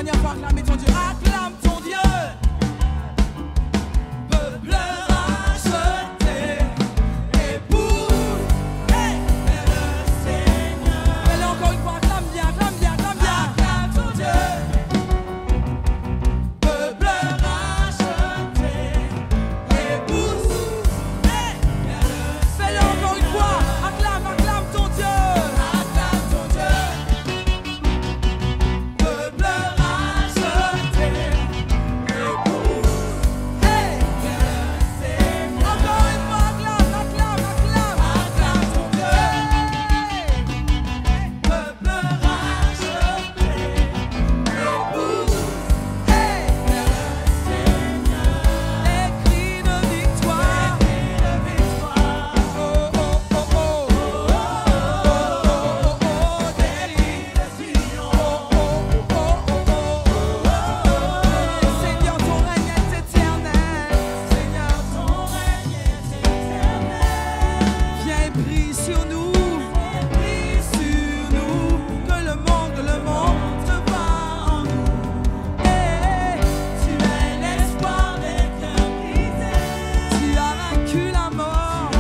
dernière fois, acclame ton Dieu. Acclame ton Dieu. Peuple racheté, épouse, hey, vers le Seigneur. Fais-le encore une fois, acclame bien, acclame bien, acclame bien. Acclame ton Dieu. Peuple racheté, épouse, hey, vers le Seigneur. Fais-le encore une fois, acclame, acclame ton Dieu. Acclame ton Dieu. Peuple racheté, épouse, hey, vers le Seigneur. Encore une fois, acclame, acclame, acclame. Acclame ton Dieu. Peuple racheté, épouse, hey, vers le Seigneur. Les cris de victoire, oh, oh, oh, oh, oh, oh, des cris de triomphe, oh, oh, oh, oh. Seigneur, ton règne est éternel. Seigneur, ton règne est éternel. Viens et brille sur nous, que le monde te voit en nous. Hey, tu es l'espoir des cœurs brisés. Tu as vaincu la mort,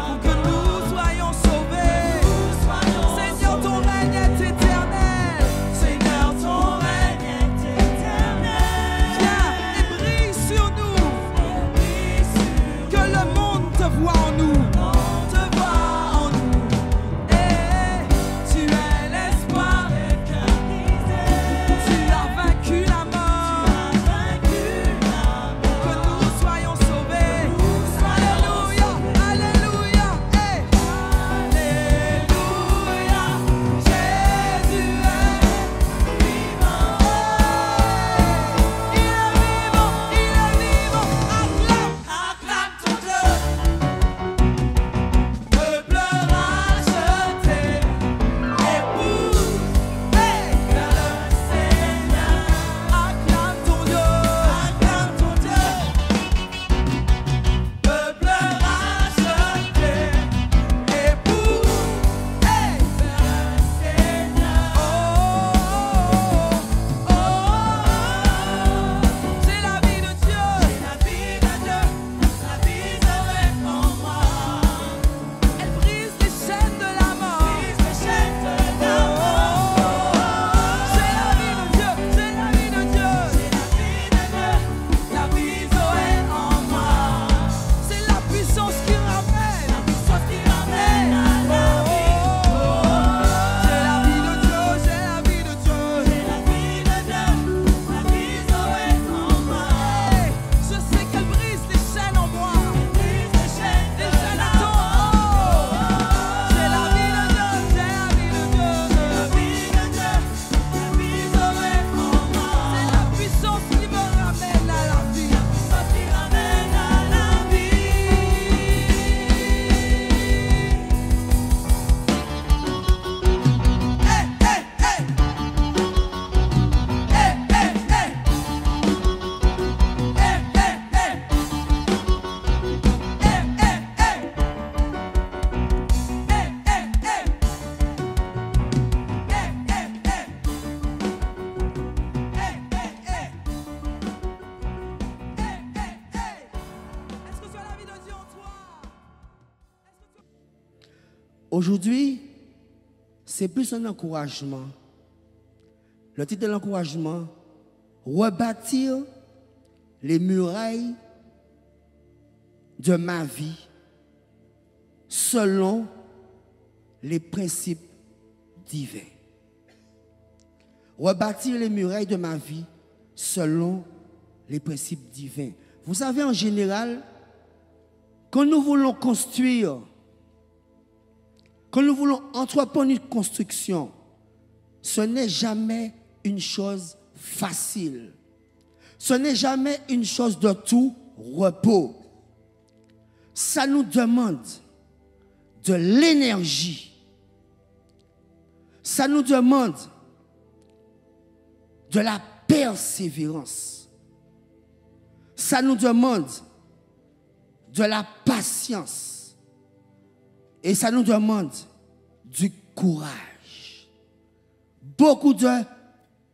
pour que nous soyons sauvés. Seigneur, ton règne est éternel. Seigneur, ton règne est éternel. Viens et brille sur nous, que le monde te voit en nous. Te voit en nous. Hey, tu es l'espoir des cœurs brisés. Tu as vaincu la mort, pour que nous soyons sauvés. Alléluia, alléluia, hey. Alléluia, Jésus est vivant. Il est vivant, il est vivant. Acclame ton Dieu. Peuple racheté, épouse, hey, vers le Seigneur. Acclame ton Dieu, acclame ton Dieu. Peuple racheté, épouse, hey, vers le Seigneur. Oh, oh, oh, c'est la vie de Dieu, c'est la vie de Dieu. La vie serait en moi. Elle brise les chaînes de la mort. C'est la vie de Dieu, c'est la vie de Dieu. La vie serait en moi. C'est la puissance qui ramène. À la vie. C'est la vie de Dieu, c'est la vie de Dieu. La vie serait en moi. Je sais qu'elle brise les chaînes en moi. Les chaînes attendent. C'est la vie de Dieu, c'est la vie de Dieu. La vie serait en moi. C'est la puissance qui me ramène à la vie. Hey, hey, hey. Hey, hey, hey. Hey, hey, hey. Hey, hey, hey. Hey, hey, hey. Hey, hey, hey. Hey, hey, hey. Hey, hey, hey. Est-ce que tu as la vie de Dieu en toi? Aujourd'hui, c'est plus un encouragement. Le titre de l'encouragement, rebâtir les murailles de ma vie selon les principes divins. Rebâtir les murailles de ma vie selon les principes divins. Vous savez, en général, quand nous voulons construire, quand nous voulons entreprendre une construction, ce n'est jamais une chose facile. Ce n'est jamais une chose de tout repos. Ça nous demande de l'énergie. Ça nous demande de la persévérance. Ça nous demande de la patience. Et ça nous demande du courage. Beaucoup de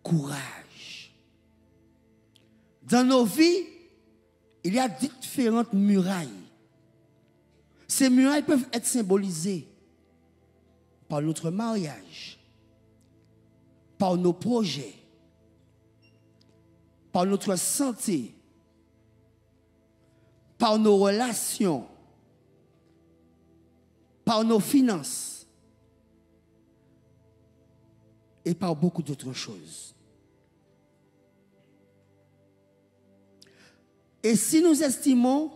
courage. Dans nos vies, il y a différentes murailles. Ces murailles peuvent être symbolisées par notre mariage, par nos projets, par notre santé, par nos relations, par nos finances et par beaucoup d'autres choses. Et si nous estimons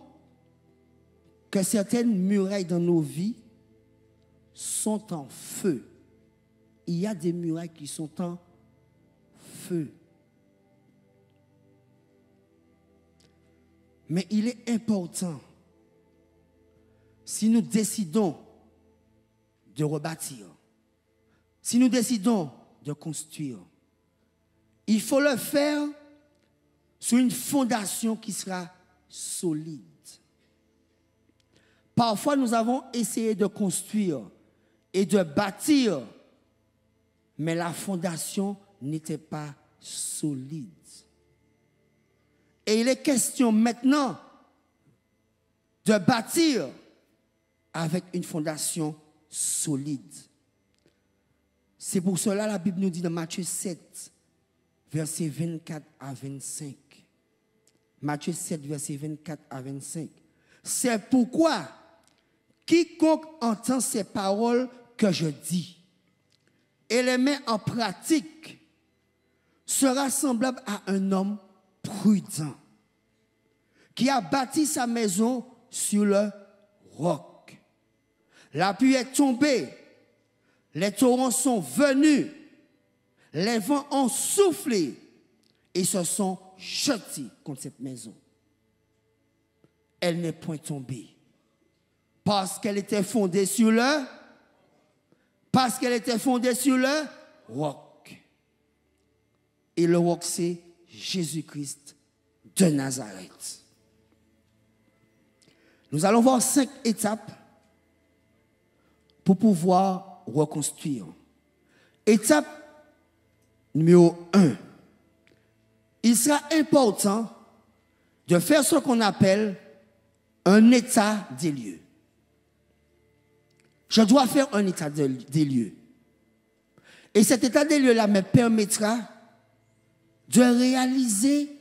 que certaines murailles dans nos vies sont en feu, il y a des murailles qui sont en feu. Mais il est important, si nous décidons de rebâtir, si nous décidons de construire, il faut le faire sur une fondation qui sera solide. Parfois, nous avons essayé de construire et de bâtir, mais la fondation n'était pas solide. Et il est question maintenant de bâtir avec une fondation solide. C'est pour cela que la Bible nous dit dans Matthieu 7, versets 24 à 25. Matthieu 7, versets 24 à 25. C'est pourquoi quiconque entend ces paroles que je dis et les met en pratique sera semblable à un homme prudent qui a bâti sa maison sur le roc. La pluie est tombée, les torrents sont venus, les vents ont soufflé et se sont jetés contre cette maison. Elle n'est point tombée parce qu'elle était fondée sur le roc. Et le roc, c'est Jésus-Christ de Nazareth. Nous allons voir 5 étapes pour pouvoir reconstruire. Étape numéro 1. Il sera important de faire ce qu'on appelle un état des lieux. Je dois faire un état des lieux. Et cet état des lieux-là me permettra de réaliser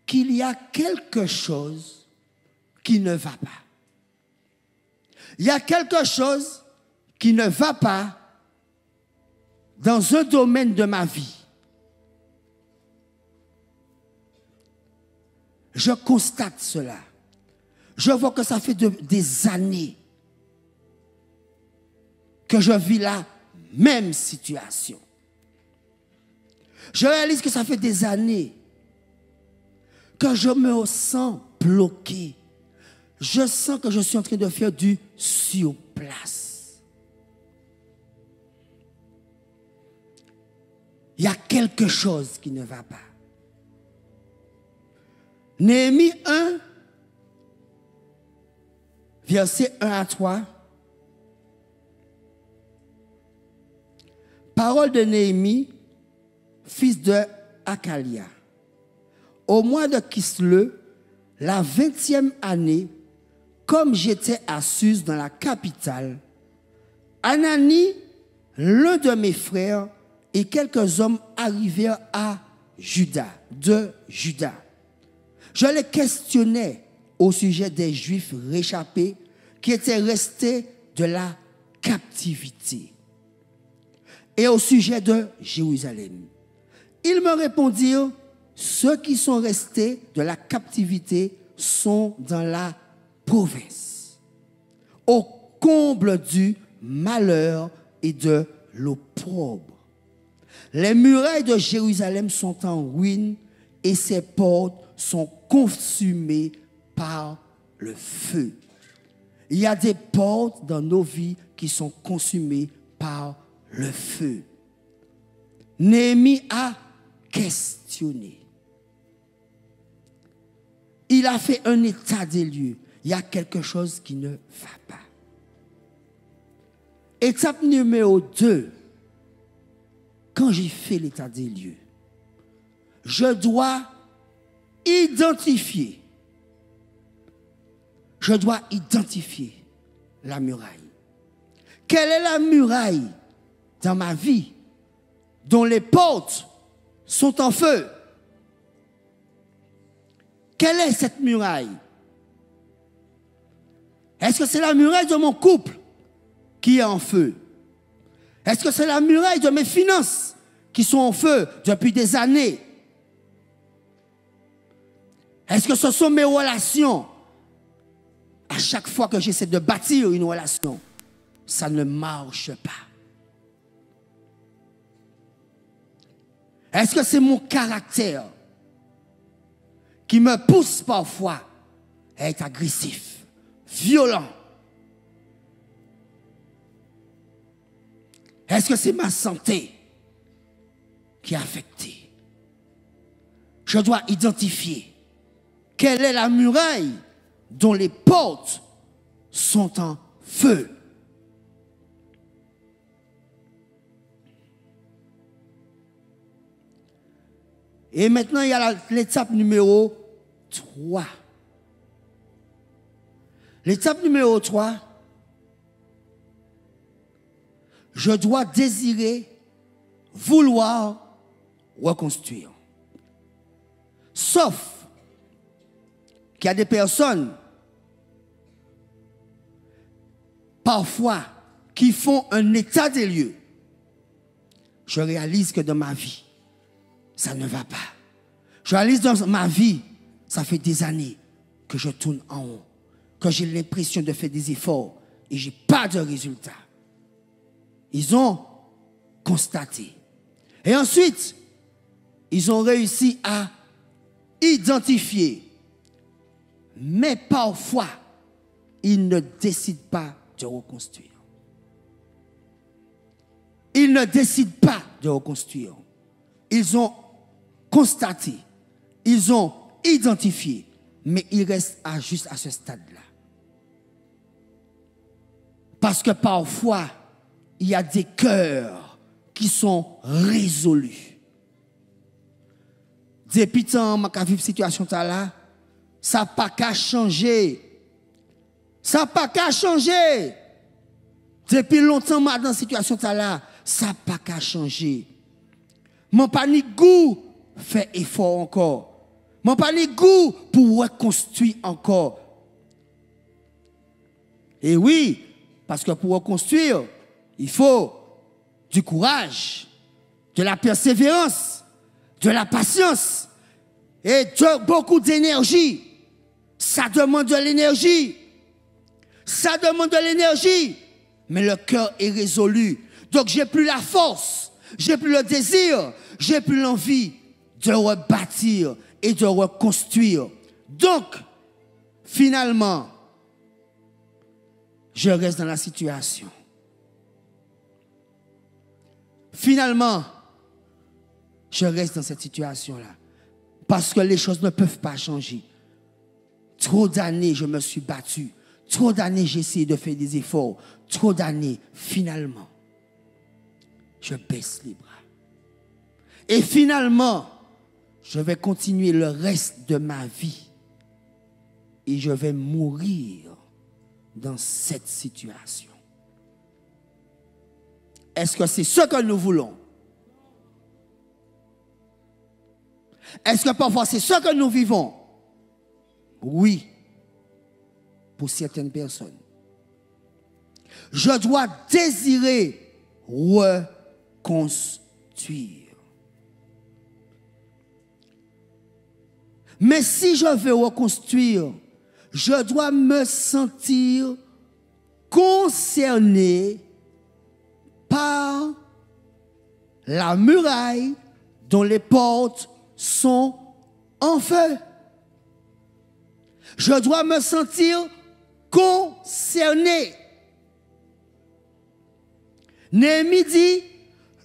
qu'il y a quelque chose qui ne va pas. Il y a quelque chose qui ne va pas dans un domaine de ma vie. Je constate cela. Je vois que ça fait des années que je vis la même situation. Je réalise que ça fait des années que je me sens bloqué. Je sens que je suis en train de faire du surplace. Il y a quelque chose qui ne va pas. Néhémie 1, versets 1 à 3. Parole de Néhémie, fils de Hakalia. Au mois de Kislev, la 20e année, comme j'étais à Suse dans la capitale, Anani, l'un de mes frères, et quelques hommes arrivèrent de Juda. Je les questionnais au sujet des Juifs réchappés qui étaient restés de la captivité et au sujet de Jérusalem. Ils me répondirent, ceux qui sont restés de la captivité sont dans la province, au comble du malheur et de l'opprobre. Les murailles de Jérusalem sont en ruine et ses portes sont consumées par le feu. Il y a des portes dans nos vies qui sont consumées par le feu. Néhémie a questionné. Il a fait un état des lieux. Il y a quelque chose qui ne va pas. Étape numéro 2. Quand j'ai fait l'état des lieux, je dois identifier. Je dois identifier la muraille. Quelle est la muraille dans ma vie dont les portes sont en feu? Quelle est cette muraille? Est-ce que c'est la muraille de mon couple qui est en feu? Est-ce que c'est la muraille de mes finances qui sont en feu depuis des années? Est-ce que ce sont mes relations? À chaque fois que j'essaie de bâtir une relation, ça ne marche pas. Est-ce que c'est mon caractère qui me pousse parfois à être agressif, violent? Est-ce que c'est ma santé qui est affectée? Je dois identifier quelle est la muraille dont les portes sont en feu. Et maintenant, il y a l'étape numéro 3. L'étape numéro 3, je dois désirer, vouloir reconstruire. Sauf qu'il y a des personnes, parfois, qui font un état des lieux. Je réalise que dans ma vie, ça ne va pas. Je réalise dans ma vie, ça fait des années que je tourne en haut, que j'ai l'impression de faire des efforts et je n'ai pas de résultat. Ils ont constaté. Et ensuite, ils ont réussi à identifier. Mais parfois, ils ne décident pas de reconstruire. Ils ne décident pas de reconstruire. Ils ont constaté, ils ont identifié, mais ils restent juste à ce stade-là. Parce que parfois, il y a des cœurs qui sont résolus. Depuis tant que je vis cette situation-là, ça n'a pas qu'à changer. Ça n'a pas qu'à changer. Depuis longtemps, dans cette situation-là, ça n'a pas qu'à changer. Mon panique goût fait effort encore. Mon panique goût pour reconstruire encore. Et oui, parce que pour reconstruire, il faut du courage, de la persévérance, de la patience et beaucoup d'énergie. Ça demande de l'énergie. Ça demande de l'énergie. Mais le cœur est résolu. Donc j'ai plus la force, j'ai plus le désir, j'ai plus l'envie de rebâtir et de reconstruire. Donc, finalement, je reste dans la situation. Finalement, je reste dans cette situation-là. Parce que les choses ne peuvent pas changer. Trop d'années, je me suis battu. Trop d'années, j'ai essayé de faire des efforts. Trop d'années, finalement, je baisse les bras. Et finalement, je vais continuer le reste de ma vie. Et je vais mourir dans cette situation. Est-ce que c'est ce que nous voulons? Est-ce que parfois c'est ce que nous vivons? Oui, pour certaines personnes. Je dois désirer reconstruire. Mais si je veux reconstruire, je dois me sentir concerné par la muraille dont les portes sont en feu. Je dois me sentir concerné. Néhémie dit,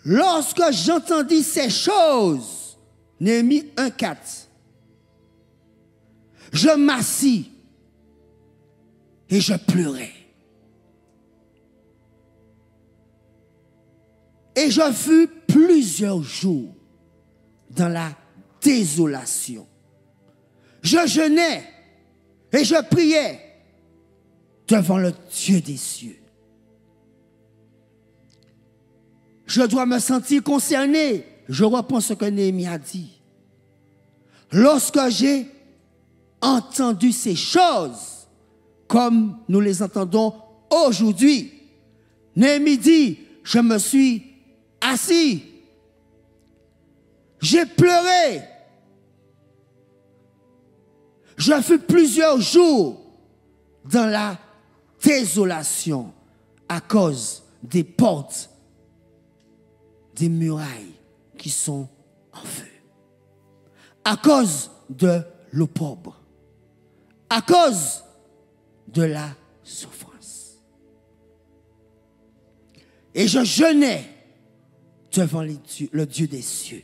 lorsque j'entendis ces choses, Néhémie 1,4, je m'assis et je pleurais. Et je fus plusieurs jours dans la désolation. Je jeûnais et je priais devant le Dieu des cieux. Je dois me sentir concerné. Je reprends ce que Néhémie a dit. Lorsque j'ai entendu ces choses, comme nous les entendons aujourd'hui, Néhémie dit, je me suis assis, j'ai pleuré, je fus plusieurs jours dans la désolation à cause des portes, des murailles qui sont en feu, à cause de l'opprobre, à cause de la souffrance. Et je jeûnais devant le Dieu des cieux.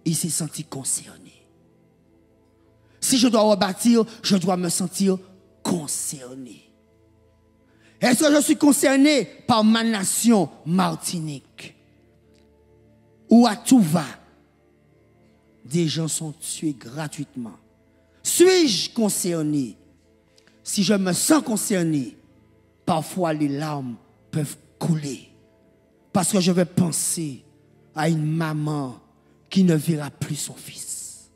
Il s'est senti concerné. Si je dois rebâtir, je dois me sentir concerné. Est-ce que je suis concerné par ma nation Martinique? Où à tout va, des gens sont tués gratuitement. Suis-je concerné? Si je me sens concerné, parfois les larmes peuvent couler. Parce que je vais penser à une maman qui ne verra plus son fils.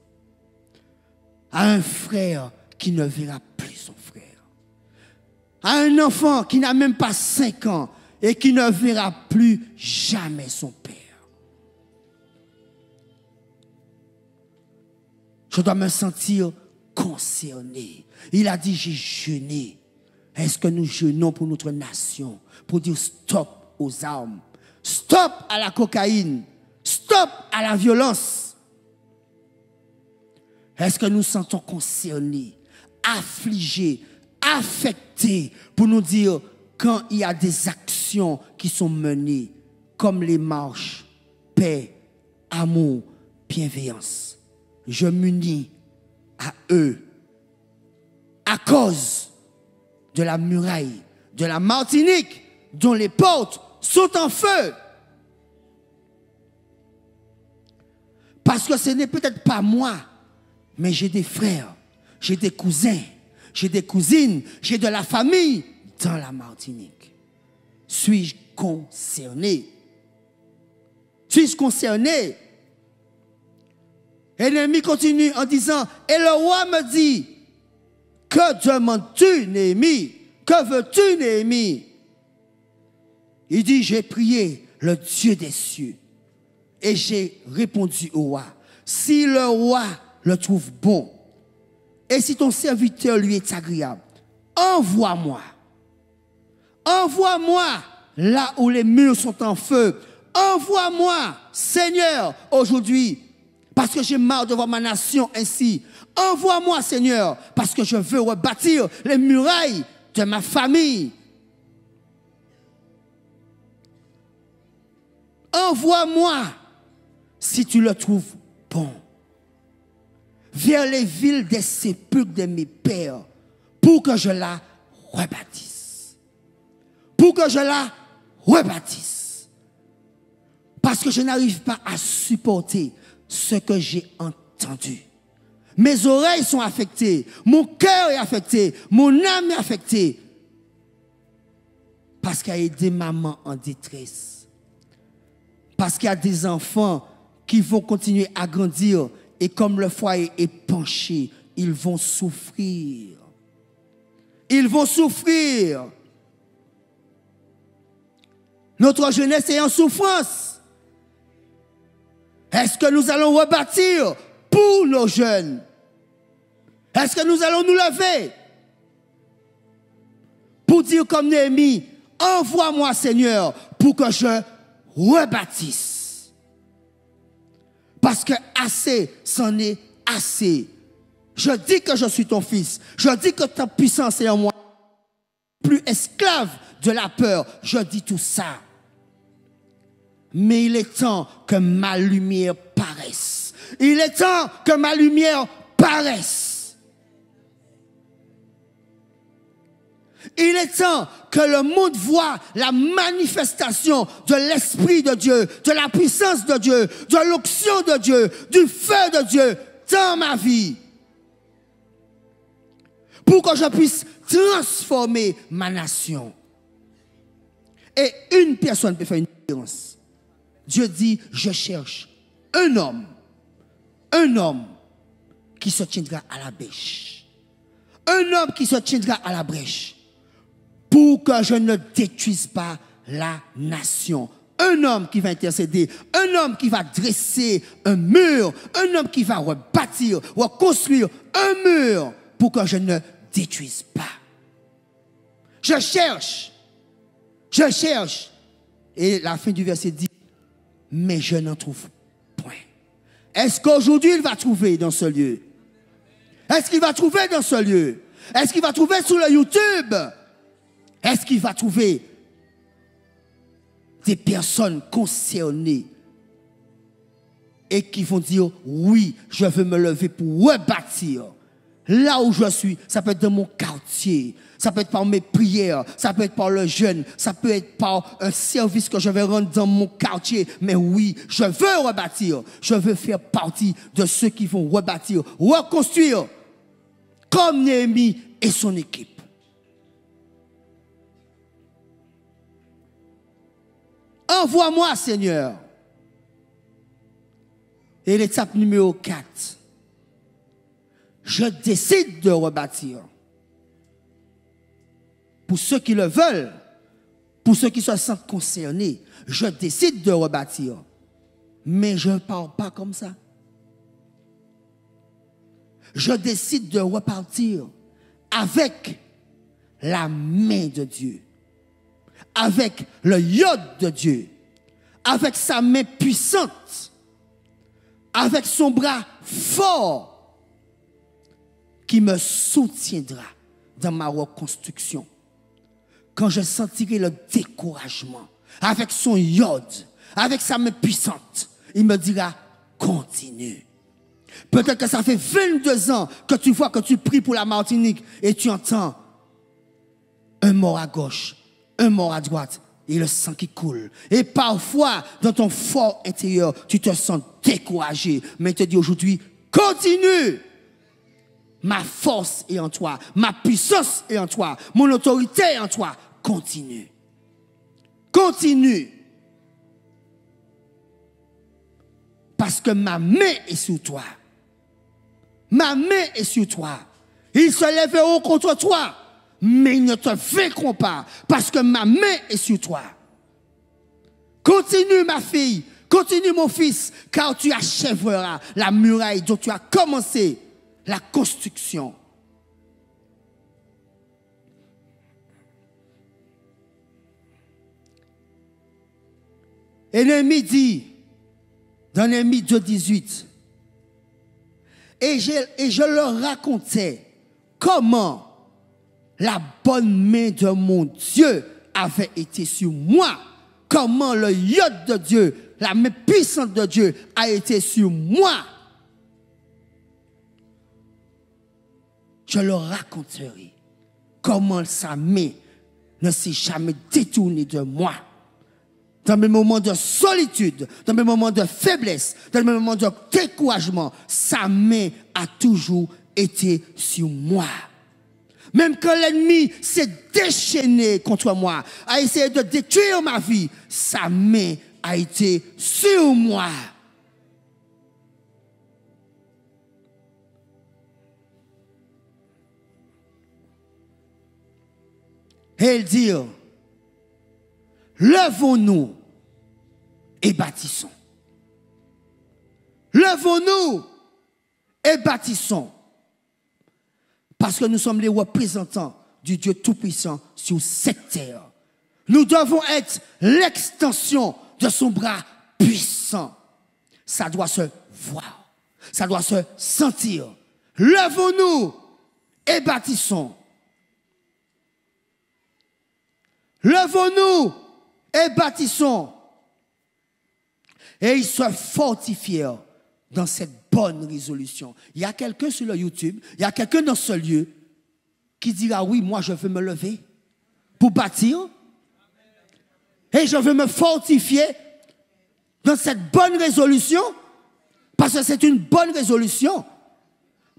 À un frère qui ne verra plus son frère. À un enfant qui n'a même pas 5 ans et qui ne verra plus jamais son père. Je dois me sentir concerné. Il a dit, j'ai jeûné. Est-ce que nous jeûnons pour notre nation? Pour dire stop aux armes. Stop à la cocaïne. Stop à la violence. Est-ce que nous sentons concernés, affligés, affectés pour nous dire quand il y a des actions qui sont menées comme les marches, paix, amour, bienveillance. Je m'unis à eux à cause de la muraille de la Martinique dont les portes sont en feu. Parce que ce n'est peut-être pas moi, mais j'ai des frères, j'ai des cousins, j'ai des cousines, j'ai de la famille dans la Martinique. Suis-je concerné? Suis-je concerné? Et Néhémie continue en disant, et le roi me dit, que demandes-tu, Néhémie? Que veux-tu, Néhémie? Il dit, j'ai prié le Dieu des cieux. Et j'ai répondu au roi, si le roi le trouve bon, et si ton serviteur lui est agréable, envoie-moi. Envoie-moi là où les murs sont en feu. Envoie-moi, Seigneur, aujourd'hui, parce que j'ai marre de voir ma nation ainsi. Envoie-moi, Seigneur, parce que je veux rebâtir les murailles de ma famille. Envoie-moi, si tu le trouves bon, vers les villes des sépulcres de mes pères, pour que je la rebâtisse. Pour que je la rebâtisse. Parce que je n'arrive pas à supporter ce que j'ai entendu. Mes oreilles sont affectées, mon cœur est affecté, mon âme est affectée. Parce qu'il y a des mamans en détresse. Parce qu'il y a des enfants qui vont continuer à grandir et comme le foyer est penché, ils vont souffrir. Ils vont souffrir. Notre jeunesse est en souffrance. Est-ce que nous allons rebâtir pour nos jeunes? Est-ce que nous allons nous lever pour dire comme Néhémie, envoie-moi Seigneur pour que je rebâtisse? Parce que assez, c'en est assez. Je dis que je suis ton fils. Je dis que ta puissance est en moi. Plus esclave de la peur. Je dis tout ça. Mais il est temps que ma lumière paraisse. Il est temps que ma lumière paraisse. Il est temps que le monde voit la manifestation de l'Esprit de Dieu, de la puissance de Dieu, de l'onction de Dieu, du feu de Dieu dans ma vie. Pour que je puisse transformer ma nation. Et une personne peut faire une différence. Dieu dit, je cherche un homme qui se tiendra à la brèche. Un homme qui se tiendra à la brèche pour que je ne détruise pas la nation. Un homme qui va intercéder, un homme qui va dresser un mur, un homme qui va rebâtir, reconstruire un mur pour que je ne détruise pas. Je cherche. Et la fin du verset dit, mais je n'en trouve point. Est-ce qu'aujourd'hui il va trouver dans ce lieu? Est-ce qu'il va trouver dans ce lieu? Est-ce qu'il va trouver sur le YouTube? Est-ce qu'il va trouver des personnes concernées et qui vont dire, oui, je veux me lever pour rebâtir. Là où je suis, ça peut être dans mon quartier, ça peut être par mes prières, ça peut être par le jeûne, ça peut être par un service que je vais rendre dans mon quartier. Mais oui, je veux rebâtir, je veux faire partie de ceux qui vont rebâtir, reconstruire, comme Néhémie et son équipe. Envoie-moi, Seigneur. Et l'étape numéro 4. Je décide de rebâtir. Pour ceux qui le veulent, pour ceux qui se sentent concernés, je décide de rebâtir. Mais je ne pars pas comme ça. Je décide de repartir avec la main de Dieu, avec le iode de Dieu, avec sa main puissante, avec son bras fort qui me soutiendra dans ma reconstruction. Quand je sentirai le découragement, avec son iode, avec sa main puissante, il me dira, continue. Peut-être que ça fait 22 ans que tu vois que tu pries pour la Martinique et tu entends un mort à gauche, un mort à droite et le sang qui coule. Et parfois, dans ton fort intérieur, tu te sens découragé. Mais il te dit aujourd'hui, continue. Ma force est en toi, ma puissance est en toi, mon autorité est en toi. Continue. Continue. Parce que ma main est sur toi. Ma main est sur toi. Ils se lèveront contre toi, mais ils ne te vaincront pas, parce que ma main est sur toi. Continue, ma fille. Continue, mon fils, car tu achèveras la muraille dont tu as commencé la construction. Et Néhémie dit, dans Néhémie 2,18, et je leur racontais comment la bonne main de mon Dieu avait été sur moi, comment le iode de Dieu, la main puissante de Dieu a été sur moi. Je leur raconterai comment sa main ne s'est jamais détournée de moi. Dans mes moments de solitude, dans mes moments de faiblesse, dans mes moments de découragement, sa main a toujours été sur moi. Même quand l'ennemi s'est déchaîné contre moi, a essayé de détruire ma vie, sa main a été sur moi. Et il dit, levons-nous et bâtissons. Levons-nous et bâtissons. Parce que nous sommes les représentants du Dieu Tout-Puissant sur cette terre. Nous devons être l'extension de son bras puissant. Ça doit se voir. Ça doit se sentir. Levons-nous et bâtissons. Levons-nous et bâtissons. Et ils se fortifièrent dans cette bonne résolution. Il y a quelqu'un sur le YouTube, il y a quelqu'un dans ce lieu qui dira, oui, moi je veux me lever pour bâtir. Et je veux me fortifier dans cette bonne résolution, parce que c'est une bonne résolution.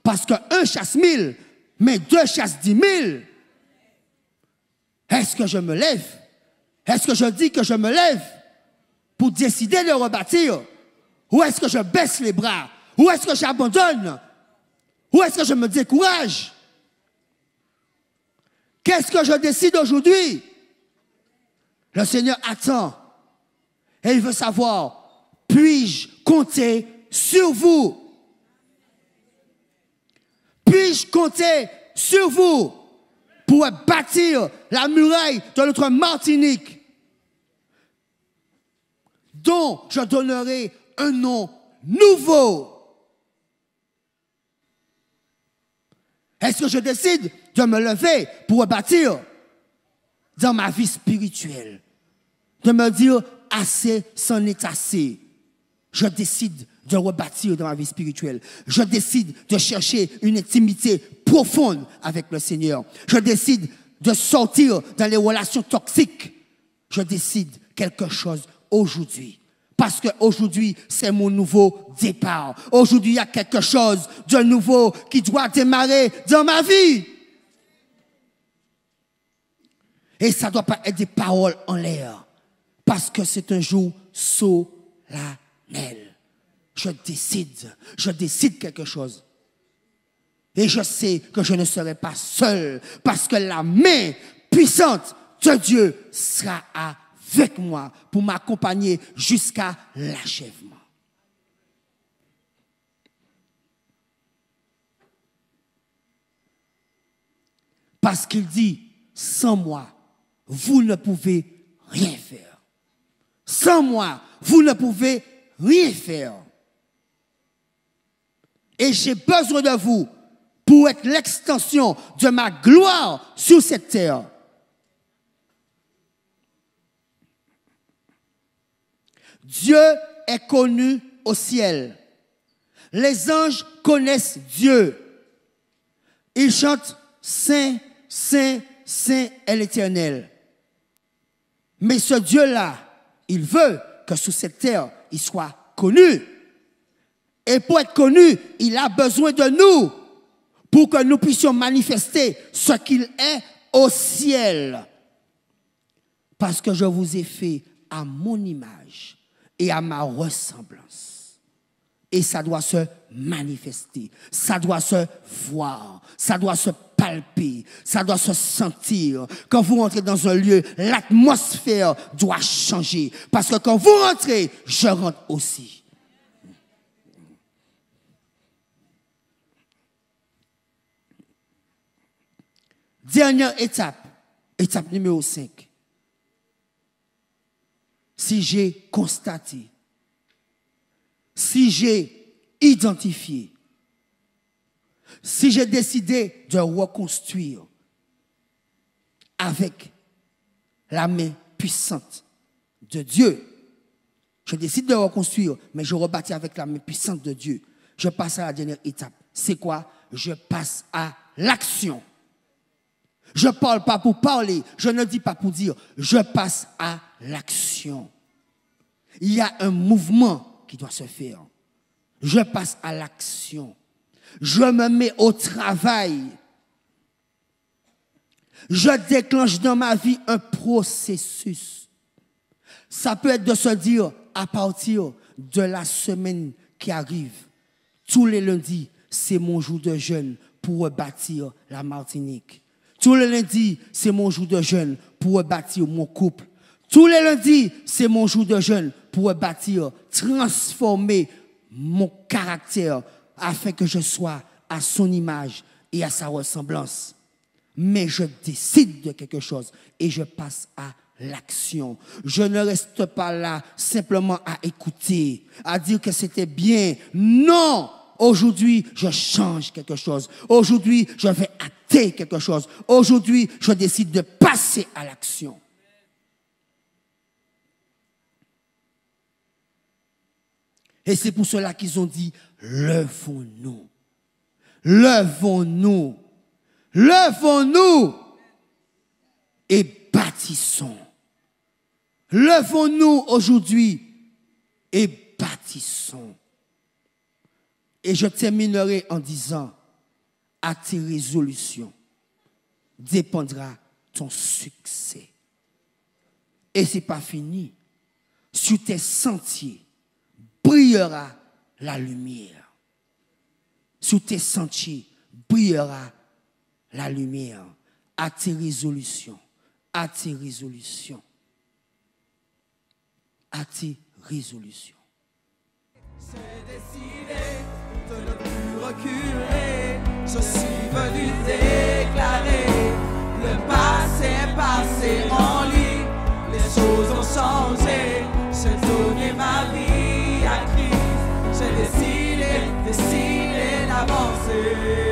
Parce que 1 chasse 1000, mais 2 chasse 10 000. Est-ce que je me lève? Est-ce que je dis que je me lève pour décider de rebâtir? Ou est-ce que je baisse les bras? Ou est-ce que j'abandonne? Ou est-ce que je me décourage? Qu'est-ce que je décide aujourd'hui? Le Seigneur attend et il veut savoir, puis-je compter sur vous? Puis-je compter sur vous pour bâtir la muraille de notre Martinique, dont je donnerai un nom nouveau? Est-ce que je décide de me lever pour bâtir dans ma vie spirituelle? De me dire, assez, c'en est assez. Je décide de rebâtir dans ma vie spirituelle. Je décide de chercher une intimité profonde avec le Seigneur. Je décide de sortir dans les relations toxiques. Je décide quelque chose aujourd'hui. Parce qu'aujourd'hui, c'est mon nouveau départ. Aujourd'hui, il y a quelque chose de nouveau qui doit démarrer dans ma vie. Et ça ne doit pas être des paroles en l'air. Parce que c'est un jour solennel. Je décide quelque chose. Et je sais que je ne serai pas seul. Parce que la main puissante de Dieu sera avec moi pour m'accompagner jusqu'à l'achèvement. Parce qu'il dit, sans moi, vous ne pouvez rien faire. Sans moi, vous ne pouvez rien faire. Et j'ai besoin de vous pour être l'extension de ma gloire sur cette terre. Dieu est connu au ciel. Les anges connaissent Dieu. Ils chantent Saint, Saint, Saint est l'Éternel. Mais ce Dieu-là, il veut que sur cette terre, il soit connu. Et pour être connu, il a besoin de nous pour que nous puissions manifester ce qu'il est au ciel. Parce que je vous ai fait à mon image et à ma ressemblance. Et ça doit se manifester, ça doit se voir, ça doit se palper, ça doit se sentir. Quand vous rentrez dans un lieu, l'atmosphère doit changer. Parce que quand vous rentrez, je rentre aussi. Dernière étape, étape numéro 5. Si j'ai constaté, si j'ai identifié, si j'ai décidé de reconstruire avec la main puissante de Dieu, je décide de reconstruire, mais je rebâtis avec la main puissante de Dieu. Je passe à la dernière étape. C'est quoi? Je passe à l'action. Je ne parle pas pour parler, je ne dis pas pour dire, je passe à l'action. Il y a un mouvement qui doit se faire. Je passe à l'action. Je me mets au travail. Je déclenche dans ma vie un processus. Ça peut être de se dire, à partir de la semaine qui arrive, tous les lundis, c'est mon jour de jeûne pour rebâtir la Martinique. Tous les lundis, c'est mon jour de jeûne pour rebâtir mon couple. Tous les lundis, c'est mon jour de jeûne pour rebâtir, transformer mon caractère afin que je sois à son image et à sa ressemblance. Mais je décide de quelque chose et je passe à l'action. Je ne reste pas là simplement à écouter, à dire que c'était bien. Non! Aujourd'hui, je change quelque chose. Aujourd'hui, je vais acter quelque chose. Aujourd'hui, je décide de passer à l'action. Et c'est pour cela qu'ils ont dit, levons-nous. Levons-nous. Levons-nous. Et bâtissons. Levons-nous aujourd'hui et bâtissons. Et je terminerai en disant, à tes résolutions dépendra ton succès. Et ce n'est pas fini. Sur tes sentiers brillera la lumière. Sur tes sentiers brillera la lumière. À tes résolutions. À tes résolutions. À tes résolutions. J'ai décidé de ne plus reculer. Je suis venu déclarer le passé est passé en lui. Les choses ont changé. J'ai donné ma vie à Christ. J'ai décidé d'avancer.